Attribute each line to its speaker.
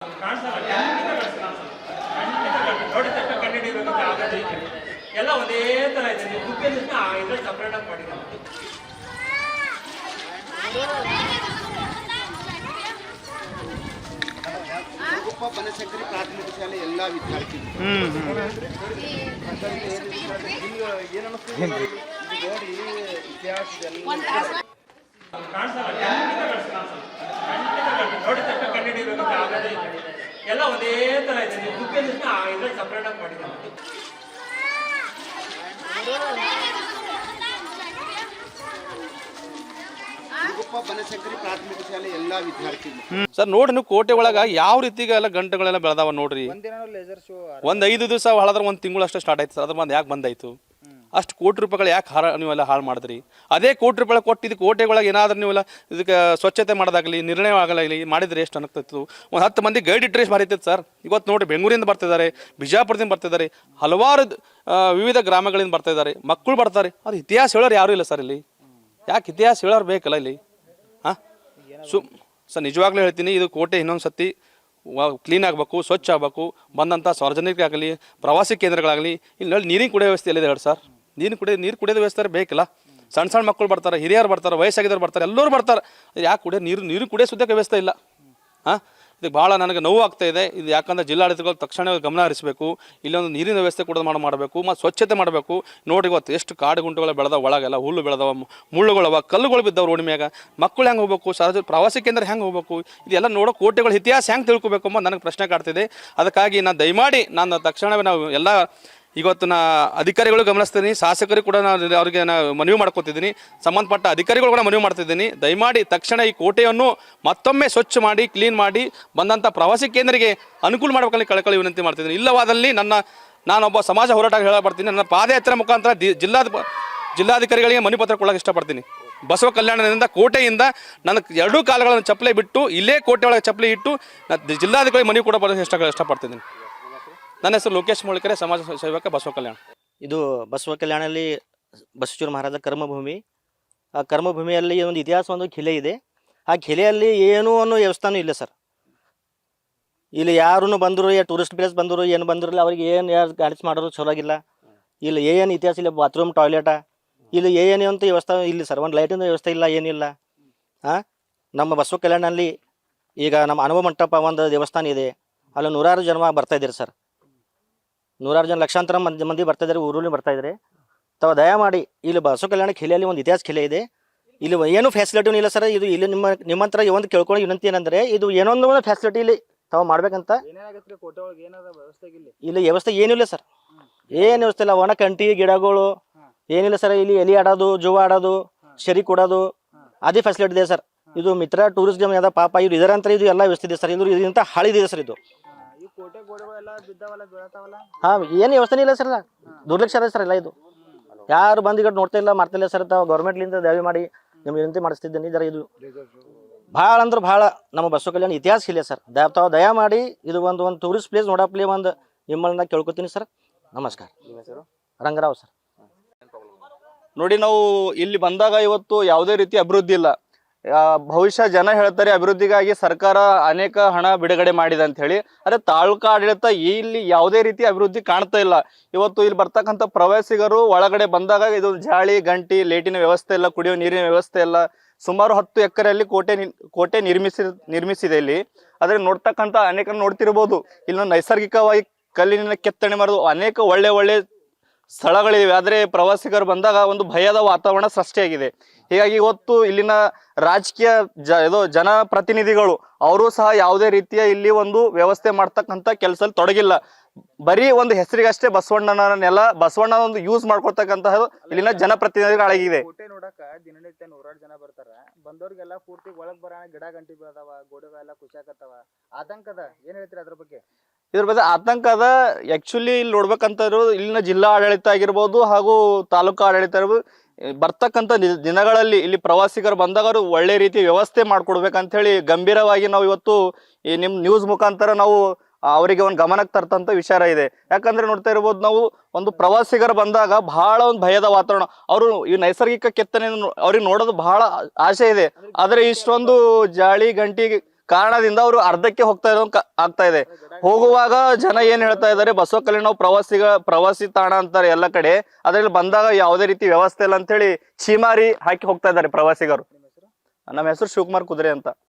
Speaker 1: ಎಲ್ಲ ಒಂದೇ ತರ ಇದೆ. ಇದ್ರಲ್ಲಿ ಸಪರೇಟ್ ಆಗಿ ಮಾಡಿದ್ದಾರೆ.
Speaker 2: ಬನಶಂಕರಿ ಪ್ರಾಥಮಿಕ ಶಾಲೆ ಎಲ್ಲ ವಿದ್ಯಾರ್ಥಿಗಳು ನೋಡಿ ಇತಿಹಾಸದಲ್ಲಿ
Speaker 1: ಎಲ್ಲ ಒಂದೇ ತರ ಇದೆ. ಇದ್ರಲ್ಲಿ ಸಪರೇಟ್ ಆಗಿ ಮಾಡಿದ್ದಾರೆ.
Speaker 2: ಬನಶಂಕರಿ ಪ್ರಾಥಮಿಕ ಶಾಲೆ ಎಲ್ಲ ವಿದ್ಯಾರ್ಥಿಗಳು
Speaker 3: ಸರ್ ನೋಡಿ ನೀವು ಕೋಟೆ ಒಳಗೆ ಯಾವ ರೀತಿಗೆ ಎಲ್ಲ ಗಂಟೆಗಳೆಲ್ಲ ಬೆಳೆದಾವ ನೋಡ್ರಿ. ಒಂದು 5 ದಿವಸ ಹಾಳಾದ್ರೆ 1 ತಿಂಗಳು ಅಷ್ಟು ಸ್ಟಾರ್ಟ್ ಆಯ್ತು ಸರ್. ಅದ್ರ ಬಂದು ಯಾಕೆ ಬಂದಾಯ್ತು? ಅಷ್ಟು ಕೋಟಿ ರೂಪಾಯಿಗಳು ಯಾಕೆ ನೀವೆಲ್ಲ ಹಾಳು ಮಾಡಿದ್ರಿ? ಅದೇ ಕೋಟಿ ರೂಪಾಯಿ ಕೊಟ್ಟು ಇದು ಕೋಟೆಗಳಿಗೆ ಏನಾದ್ರೂ ನೀವೆಲ್ಲ ಇದಕ್ಕೆ ಸ್ವಚ್ಛತೆ ಮಾಡೋದಾಗಲಿ ನಿರ್ಣಯ ಆಗಲಾಗಲಿ ಮಾಡಿದ್ರೆ ಎಷ್ಟು ಅನ್ಕ್ತಿತ್ತು? ಒಂದು 10 ಮಂದಿ ಗೈಡ್ ಡ್ರೆಸ್ ಮಾರಿತೈತೆ ಸರ್. ಇವತ್ತು ನೋಡಿ ಬೆಂಗಳೂರಿಂದ ಬರ್ತಿದ್ದಾರೆ, ಬಿಜಾಪುರದಿಂದ ಬರ್ತಿದ್ದಾರೆ, ಹಲವಾರು ವಿವಿಧ ಗ್ರಾಮಗಳಿಂದ ಬರ್ತಾ ಇದ್ದಾರೆ, ಮಕ್ಕಳು ಬರ್ತಾರೆ. ಅದು ಇತಿಹಾಸ ಹೇಳೋರು ಯಾರೂ ಇಲ್ಲ ಸರ್ ಇಲ್ಲಿ. ಯಾಕೆ ಇತಿಹಾಸ ಹೇಳೋರು ಬೇಕಲ್ಲ ಇಲ್ಲಿ? ಹಾಂ ಸರ್ ನಿಜವಾಗ್ಲೂ ಹೇಳ್ತೀನಿ, ಇದು ಕೋಟೆ ಇನ್ನೊಂದು ಸತಿ ಕ್ಲೀನ್ ಆಗಬೇಕು, ಸ್ವಚ್ಛ ಆಗಬೇಕು. ಬಂದಂಥ ಸಾರ್ವಜನಿಕರಾಗಲಿ ಪ್ರವಾಸಿ ಕೇಂದ್ರಗಳಾಗಲಿ ಇಲ್ಲಿ ನೀರಿನ ಕುಡಿಯೋ ವ್ಯವಸ್ಥೆ ಎಲ್ಲಿದೆ ಹೇಳಿ ಸರ್? ನೀರು ಕುಡಿಯೋದು ವ್ಯವಸ್ಥೆ ಬೇಕಲ್ಲ. ಸಣ್ಣ ಮಕ್ಕಳು ಬರ್ತಾರೆ, ಹಿರಿಯರು ಬರ್ತಾರೆ, ವಯಸ್ಸಾಗಿದ್ದವ್ರು ಬರ್ತಾರೆ, ಎಲ್ಲರೂ ಬರ್ತಾರೆ. ಯಾಕೆ ನೀರು ಕುಡಿಯೋ ಸುದ್ದ ವ್ಯವಸ್ಥೆ ಇಲ್ಲ. ಹಾಂ ಇದಕ್ಕೆ ಭಾಳ ನನಗೆ ನೋವು ಆಗ್ತಾ ಇದೆ. ಇದು ಯಾಕಂದರೆ ಜಿಲ್ಲಾಡಳಿತಗಳು ತಕ್ಷಣ ಗಮನ ಹರಿಸಬೇಕು. ಇಲ್ಲೊಂದು ನೀರಿನ ವ್ಯವಸ್ಥೆ ಕೂಡ ಮಾಡಬೇಕು ಮತ್ತು ಸ್ವಚ್ಛತೆ ಮಾಡಬೇಕು. ನೋಡಿ ಇವತ್ತು ಎಷ್ಟು ಕಾಡು ಗುಂಟುಗಳು ಬೆಳೆದವ, ಒಳಗೆಲ್ಲ ಹುಲ್ಲು ಬೆಳೆದವ, ಮುಳ್ಳುಗಳವ, ಕಲ್ಲುಗಳು ಬಿದ್ದವು ರೋಡ್ ಮ್ಯಾಗ. ಮಕ್ಕಳು ಹೆಂಗೆ ಹೋಗ್ಬೇಕು, ಪ್ರವಾಸಿ ಕೇಂದ್ರ ಹೆಂಗೆ ಹೋಗ್ಬೇಕು, ಇದೆಲ್ಲ ನೋಡೋ ಕೋಟೆಗಳ ಇತಿಹಾಸ ಹೆಂಗೆ ತಿಳ್ಕೊಬೇಕು ಅಂಬ ನನಗೆ ಪ್ರಶ್ನೆ ಕಾಡ್ತಿದೆ. ಅದಕ್ಕಾಗಿ ನಾನು ದಯಮಾಡಿ ನಾನು ತಕ್ಷಣವೇ ನಾವು ಎಲ್ಲ ಇವತ್ತು ಅಧಿಕಾರಿಗಳು ಗಮನಿಸ್ತೀನಿ, ಶಾಸಕರು ಕೂಡ ಅವ್ರಿಗೆ ಮನವಿ ಮಾಡ್ಕೊತಿದ್ದೀನಿ, ಸಂಬಂಧಪಟ್ಟ ಅಧಿಕಾರಿಗಳು ಕೂಡ ಮನವಿ ಮಾಡ್ತಿದ್ದೀನಿ. ದಯಮಾಡಿ ತಕ್ಷಣ ಈ ಕೋಟೆಯನ್ನು ಮತ್ತೊಮ್ಮೆ ಸ್ವಚ್ಛ ಮಾಡಿ ಕ್ಲೀನ್ ಮಾಡಿ ಬಂದಂಥ ಪ್ರವಾಸಿ ಕೇಂದ್ರಕ್ಕೆ ಅನುಕೂಲ ಮಾಡಬೇಕಲ್ಲಿ ಕಳಕಳಿ ವಿನಂತಿ ಮಾಡ್ತಿದ್ದೀನಿ. ಇಲ್ಲವಾದಲ್ಲಿ ನಾನೊಬ್ಬ ಸಮಾಜ ಹೋರಾಟ ಹೇಳಬರ್ತೀನಿ. ನನ್ನ ಪಾದಯಾತ್ರೆ ಮುಖಾಂತರ ಜಿಲ್ಲಾಧಿಕಾರಿಗಳಿಗೆ ಮನವಿ ಪತ್ರ ಕೊಡೋಕೆ ಇಷ್ಟಪಡ್ತೀನಿ. ಬಸವ ಕಲ್ಯಾಣದಿಂದ ಕೋಟೆಯಿಂದ ನನ್ನ 2 ಕಾಲಗಳನ್ನು ಚಪ್ಪಲಿ ಬಿಟ್ಟು ಇಲ್ಲೇ ಕೋಟೆ ಒಳಗೆ ಚಪ್ಪಲಿ ಇಟ್ಟು ಜಿಲ್ಲಾಧಿಕಾರಿ ಮನವಿ ಕೂಡ ಬರೋಕ್ಕೆ ಇಷ್ಟಪಡ್ತಿದ್ದೀನಿ. ನನ್ನ ಹೆಸರು ಲೋಕೇಶ್ ಮುಳ್ಕೆರೆ, ಸಮಾಜ ಸೇವಕ, ಬಸವ ಕಲ್ಯಾಣ.
Speaker 4: ಇದು ಬಸವ ಕಲ್ಯಾಣಲ್ಲಿ ಬಸವಚೂರು ಮಹಾರಾಜ ಕರ್ಮಭೂಮಿ. ಆ ಕರ್ಮಭೂಮಿಯಲ್ಲಿ ಒಂದು ಇತಿಹಾಸ, ಒಂದು ಖಿಲೆ ಇದೆ. ಆ ಖಿಲೆಯಲ್ಲಿ ಏನೂ ಅನ್ನೋ ವ್ಯವಸ್ಥಾನೂ ಇಲ್ಲ ಸರ್. ಇಲ್ಲಿ ಯಾರೂ ಬಂದರು, ಟೂರಿಸ್ಟ್ ಪ್ಲೇಸ್ ಬಂದರು, ಏನು ಬಂದಿರಲಿಲ್ಲ, ಅವ್ರಿಗೆ ಯಾರು ಗಾಡಿ ಮಾಡೋರು ಚಲೋ ಆಗಿಲ್ಲ. ಇಲ್ಲಿ ಏನು ಇತಿಹಾಸ ಇಲ್ಲ, ಬಾತ್ರೂಮ್ ಟಾಯ್ಲೆಟ ಇಲ್ಲಿ ಏನು ಅಂತ ವ್ಯವಸ್ಥೆ ಇಲ್ಲ ಸರ್. ಒಂದು ಲೈಟಿನ ವ್ಯವಸ್ಥೆ ಇಲ್ಲ, ಏನಿಲ್ಲ. ನಮ್ಮ ಬಸವ ಕಲ್ಯಾಣಲ್ಲಿ ಈಗ ನಮ್ಮ ಅನುಭವ ಮಂಟಪ ಒಂದು ದೇವಸ್ಥಾನ ಇದೆ. ಅಲ್ಲಿ 100 ಜನ ಬರ್ತಾಯಿದ್ದೀರಿ ಸರ್. 100 ಜನ, ಲಕ್ಷಾಂತರ ಮಂದಿ ಬರ್ತಾಯಿದ್ದಾರೆ, ಊರಲ್ಲಿ ಬರ್ತಾಯಿದ್ದಾರೆ. ತಾವು ದಯಮಾಡಿ ಇಲ್ಲಿ ಬಸವ ಕಲ್ಯಾಣ ಖಿಲೆಯಲ್ಲಿ ಒಂದು ಇತಿಹಾಸ ಖಿಲೆ ಇದೆ. ಇಲ್ಲಿ ಏನು ಫೆಸಿಲಿಟಿನೂ ಇಲ್ಲ ಸರ್. ಇದು ಇಲ್ಲಿ ನಿಮ್ಮ ಹತ್ರ ಒಂದು ಕೇಳ್ಕೊಳ್ಳೋ ವಿನಂತಿ ಏನಂದರೆ, ಇದು ಏನೊಂದು ಫೆಸಿಲಿಟಿ ಇಲ್ಲಿ ತಾವು ಮಾಡ್ಬೇಕಂತ. ಇಲ್ಲಿ ವ್ಯವಸ್ಥೆ ಏನೂ ಇಲ್ಲ ಸರ್, ಏನು ವ್ಯವಸ್ಥೆ ಇಲ್ಲ. ಒಣ ಕಂಟಿ ಗಿಡಗಳು ಏನಿಲ್ಲ ಸರ್. ಇಲ್ಲಿ ಎಲಿ ಆಡೋದು, ಜೂವ ಆಡೋದು, ಶರಿ ಕೊಡೋದು, ಅದೇ ಫೆಸಿಲಿಟಿ ಇದೆ ಸರ್. ಇದು ಮಿತ್ರ ಟೂರಿಸಂ ಅದ ಪಾಪ, ಇವ್ರು ಇದರಂತ ಇದು ಎಲ್ಲ ವ್ಯವಸ್ಥೆ ಇದೆ ಸರ್. ಇದು ಇದರಿಂದ ಹಳಿದಿದೆ ಸರ್. ಇದು ಹಾಂ ಏನು ವ್ಯವಸ್ಥೆ ಇಲ್ಲ ಸರ್. ದುರ್ಲಕ್ಷ ಇದೆ ಸರ್ ಎಲ್ಲ. ಇದು ಯಾರು ಬಂದು ನೋಡ್ತಾ ಇಲ್ಲ, ಮಾಡ್ತಾ ಇಲ್ಲ ಸರ್. ತಾವು ಗೌರ್ಮೆಂಟ್ಲಿಂದ ದಯವಿ ಮಾಡಿ ನಿಮ್ಗೆ ವಿನಂತಿ ಮಾಡಿಸ್ತಿದ್ದೀನಿ. ಜರ ಇದು ಭಾಳ ಅಂದ್ರೆ ಭಾಳ ನಮ್ಮ ಬಸವ ಕಲ್ಯಾಣ ಇತಿಹಾಸ ಇಲ್ಲ ಸರ್. ತಾವು ದಯಮಾಡಿ ಇದು ಒಂದು ಟೂರಿಸ್ಟ್ ಪ್ಲೇಸ್ ನೋಡಪ್ಲಿ ಒಂದು ನಿಮ್ಮನ್ನ ಕೇಳ್ಕೊತೀನಿ ಸರ್. ನಮಸ್ಕಾರ. ರಂಗರಾವ್ ಸರ್.
Speaker 5: ನೋಡಿ, ನಾವು ಇಲ್ಲಿ ಬಂದಾಗ ಇವತ್ತು ಯಾವುದೇ ರೀತಿ ಅಭಿವೃದ್ಧಿ ಇಲ್ಲ. ಭವಿಷ್ಯ ಜನ ಹೇಳ್ತಾರೆ ಅಭಿವೃದ್ಧಿಗಾಗಿ ಸರ್ಕಾರ ಅನೇಕ ಹಣ ಬಿಡುಗಡೆ ಮಾಡಿದೆ ಅಂತ ಹೇಳಿ. ಅದೇ ತಾಲೂಕಾ ಆಡಳಿತ ಇಲ್ಲಿ ಯಾವುದೇ ರೀತಿ ಅಭಿವೃದ್ಧಿ ಕಾಣ್ತಾ ಇಲ್ಲ. ಇವತ್ತು ಇಲ್ಲಿ ಬರ್ತಕ್ಕಂಥ ಪ್ರವಾಸಿಗರು ಒಳಗಡೆ ಬಂದಾಗ ಇದು ಜಾಳಿ ಗಂಟಿ ಲೈಟಿನ ವ್ಯವಸ್ಥೆ ಇಲ್ಲ, ಕುಡಿಯೋ ನೀರಿನ ವ್ಯವಸ್ಥೆ ಇಲ್ಲ. ಸುಮಾರು 10 ಎಕರೆಯಲ್ಲಿ ಕೋಟೆ ನಿರ್ಮಿಸಿದೆ ಇಲ್ಲಿ. ಆದ್ರೆ ನೋಡ್ತಕ್ಕಂಥ ಅನೇಕ ನೋಡ್ತಿರ್ಬೋದು, ಇಲ್ಲಿ ನೈಸರ್ಗಿಕವಾಗಿ ಕಲ್ಲಿನ ಕೆತ್ತನೆ ಮಾಡೋದು ಅನೇಕ ಒಳ್ಳೆ ಸ್ಥಳಗಳಿವೆ. ಆದರೆ ಪ್ರವಾಸಿಗರು ಬಂದಾಗ ಒಂದು ಭಯದ ವಾತಾವರಣ ಸೃಷ್ಟಿಯಾಗಿದೆ. ಹೀಗಾಗಿ ಇವತ್ತು ಇಲ್ಲಿನ ರಾಜಕೀಯ ಜನಪ್ರತಿನಿಧಿಗಳು ಅವರು ಸಹ ಯಾವುದೇ ರೀತಿಯ ಇಲ್ಲಿ ಒಂದು ವ್ಯವಸ್ಥೆ ಮಾಡ್ತಕ್ಕಂಥ ಕೆಲಸದಲ್ಲಿ ತೊಡಗಿಲ್ಲ. ಬರೀ ಒಂದು ಹೆಸರಿಗಷ್ಟೇ ಬಸವಣ್ಣನ ನೆಲ, ಬಸವಣ್ಣ ಒಂದು ಯೂಸ್ ಮಾಡ್ಕೊಳ್ತಕ್ಕಂತಹ ಇಲ್ಲಿನ ಜನಪ್ರತಿನಿಧಿಗಳಾಗಿದೆ.
Speaker 6: ಕೋಟೆ ನೋಡಕ ದಿನನಿತ್ಯ 100 ಜನ ಬರ್ತಾರ. ಬಂದವ್ರಿಗೆಲ್ಲ ಪೂರ್ತಿ ಒಳಗ್ ಬರ ಗಿಡ ಗಂಟಿ ಬೆಳೆದವ, ಗೋಡೆಗಳೆಲ್ಲ ಕುಸಿಯಾಕತ್ತವ. ಆತಂಕದ ಏನ್ ಹೇಳ್ತೀರಿ ಅದ್ರ ಬಗ್ಗೆ?
Speaker 5: ಇದ್ರ ಬಗ್ಗೆ ಆತಂಕದ. ಆಕ್ಚುಲಿ ಇಲ್ಲಿ ನೋಡ್ಬೇಕಂತ ಇಲ್ಲಿನ ಜಿಲ್ಲಾ ಆಡಳಿತ ಆಗಿರ್ಬೋದು ಹಾಗೂ ತಾಲೂಕಾ ಆಡಳಿತ ಇರ್ಬೋದು, ಬರ್ತಕ್ಕಂಥ ದಿನಗಳಲ್ಲಿ ಇಲ್ಲಿ ಪ್ರವಾಸಿಗರು ಬಂದಾಗ ಅವರು ಒಳ್ಳೆ ರೀತಿ ವ್ಯವಸ್ಥೆ ಮಾಡ್ಕೊಡ್ಬೇಕಂತ ಹೇಳಿ ಗಂಭೀರವಾಗಿ ನಾವು ಇವತ್ತು ಈ ನಿಮ್ ನ್ಯೂಸ್ ಮುಖಾಂತರ ನಾವು ಅವರಿಗೆ ಒಂದು ಗಮನಕ್ಕೆ ತರ್ತಂತ ವಿಚಾರ ಇದೆ. ಯಾಕಂದ್ರೆ ನೋಡ್ತಾ ಇರ್ಬೋದು, ನಾವು ಒಂದು ಪ್ರವಾಸಿಗರು ಬಂದಾಗ ಬಹಳ ಒಂದು ಭಯದ ವಾತಾವರಣ. ಅವರು ಈ ನೈಸರ್ಗಿಕ ಕೆತ್ತನೆ ಅವ್ರಿಗೆ ನೋಡೋದು ಬಹಳ ಆಸೆ ಇದೆ. ಆದ್ರೆ ಇಷ್ಟೊಂದು ಜಾಳಿ ಗಂಟಿ ಕಾರಣದಿಂದ ಅವರು ಅರ್ಧಕ್ಕೆ ಹೋಗ್ತಾ ಇರೋ ಆಗ್ತಾ ಇದೆ. ಹೋಗುವಾಗ ಜನ ಏನ್ ಹೇಳ್ತಾ ಇದ್ದಾರೆ, ಬಸವ ಕಲ್ಯಾಣ ನಾವು ಪ್ರವಾಸಿ ತಾಣ ಅಂತಾರೆ ಎಲ್ಲ ಕಡೆ, ಅದ್ರಲ್ಲಿ ಬಂದಾಗ ಯಾವುದೇ ರೀತಿ ವ್ಯವಸ್ಥೆ ಇಲ್ಲ ಅಂತ ಹೇಳಿ ಛೀಮಾರಿ ಹಾಕಿ ಹೋಗ್ತಾ ಇದ್ದಾರೆ ಪ್ರವಾಸಿಗರು. ನಮ್ಮ ಹೆಸರು ಶಿವಕುಮಾರ್ ಕುದುರೆ ಅಂತ.